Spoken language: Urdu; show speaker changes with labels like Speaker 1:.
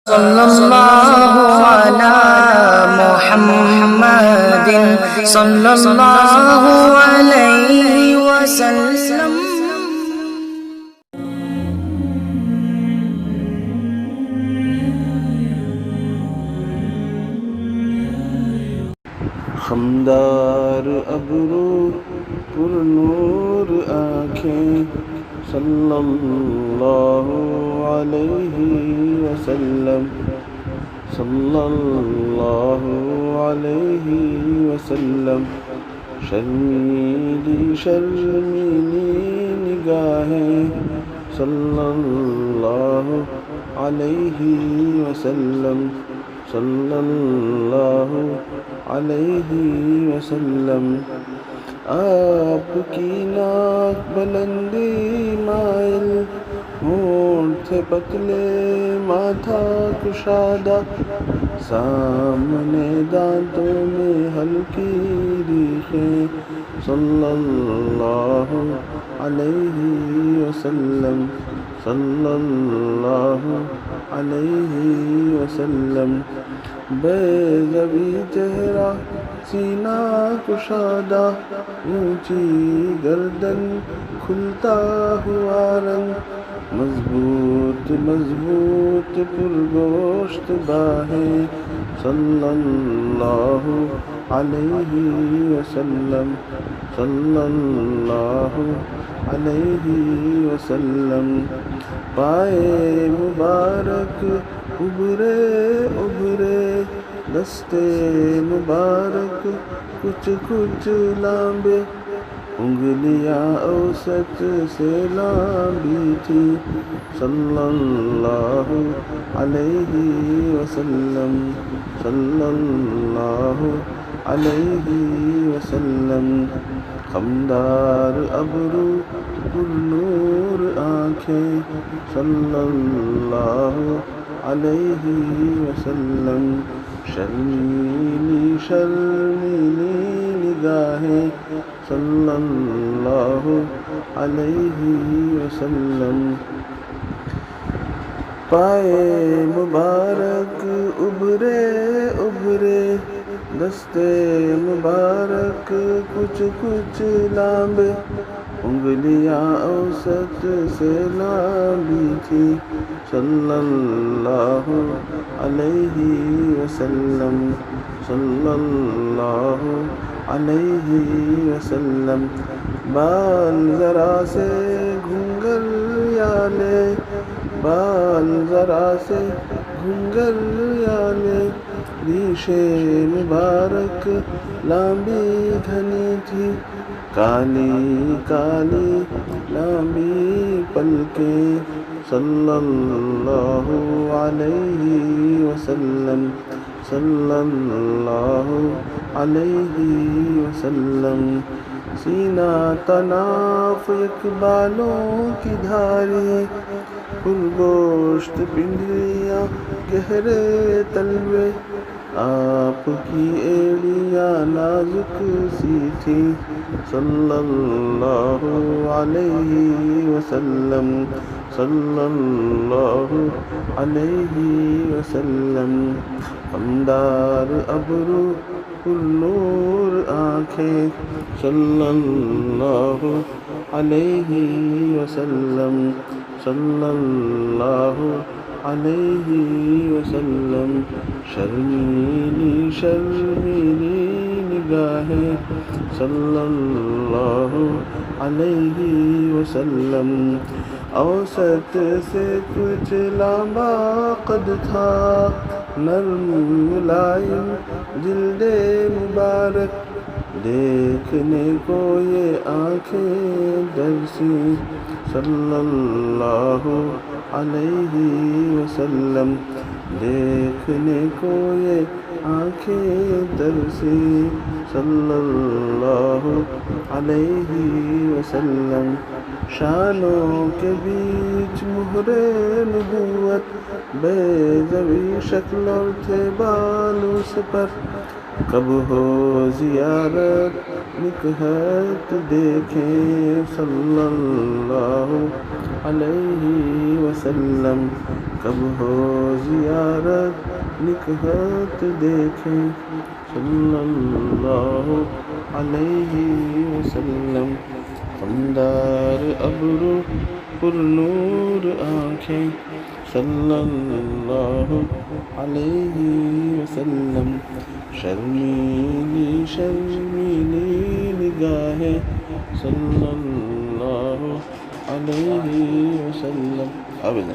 Speaker 1: صلی اللہ علی محمد صلی اللہ علیہ وسلم۔
Speaker 2: خمدار ابرو پر نور آنکھیں صلی اللہ علیہ وسلم، صلی اللہ علیہ وسلم۔ شرمیلی شرمیلی نگاہیں صلی اللہ علیہ وسلم، صلی اللہ علیہ وسلم۔ آپ کی ناک بلندی مائل، ہونٹ تھے پتلے ماتھا کشادہ، سامنے دانتوں میں ہلکی ریخیں صلی اللہ علیہ وسلم، صلی اللہ علیہ وسلم۔ بیضوی چہرہ سینہ کشادہ، اونچی گردن کھلتا ہوا رنگ، مضبوط مضبوط پرگوشت باہیں صلی اللہ علیہ وسلم، صلی اللہ علیہ وسلم۔ پائے مبارک ابھرے ابھرے، دستے مبارک کچھ کچھ لامبے، انگلیاں اوسط سے لامبی تھی صلی اللہ علیہ وسلم، صلی اللہ علیہ وسلم۔ خمدار ابرو پر نور آنکھیں صلی اللہ علیہ وسلم۔ شرمیلی شرمیلی نگاہیں صلی اللہ علیہ وسلم۔ پائے مبارک ابھرے ابھرے، دستے مبارک کچھ کچھ لامبے، انگلیاں اوسط سے لامبی تھی صلی اللہ علیہ وسلم، صلی اللہ علیہ وسلم۔ بال ذرا سے گھنگھریالے، بال ذرا سے گھنگھریالے، ریشے مبارک لامبی گھنی تھی، کالی کالی لامبی پلکیں صلی اللہ علیہ وسلم، صلی اللہ علیہ وسلم۔ سینہ طناف اقبالوں کی دھاری، پرگوشت پنڈلیاں گہرے تلوے، آپ کی ایڑیاں نازک سی تھیں صلی اللہ علیہ وسلم، صلی اللہ علیہ وسلم۔ خمدار ابرو پر نور آنکھیں صلی اللہ علیہ وسلم، صلی اللہ علیہ وسلم۔ شرمیلی شرمیلی نگاہیں صلی اللہ علیہ وسلم۔ اوسط سے کچھ لامبا قد تھا، نرم ملائم جلد مبارک، دیکھنے کو یہ آنکھیں ترسیں صلی اللہ علیہ وسلم، دیکھنے کو یہ آنکھیں ترسیں صلی اللہ علیہ وسلم۔ شانوں کے بیچ مہر نبوت، بیضوی شکل اور تھے بال اس پر، کب ہو زیارت نکہت دیکھیں صلی اللہ علیہ وسلم، کب ہو زیارت بارک نکہت دیکھیں صلی اللہ علیہ وسلم. خمدار ابرو پر نور آنکھیں صلی اللہ علیہ وسلم. شرمیلی شرمیلی نگاہیں صلی اللہ علیہ وسلم. ابدا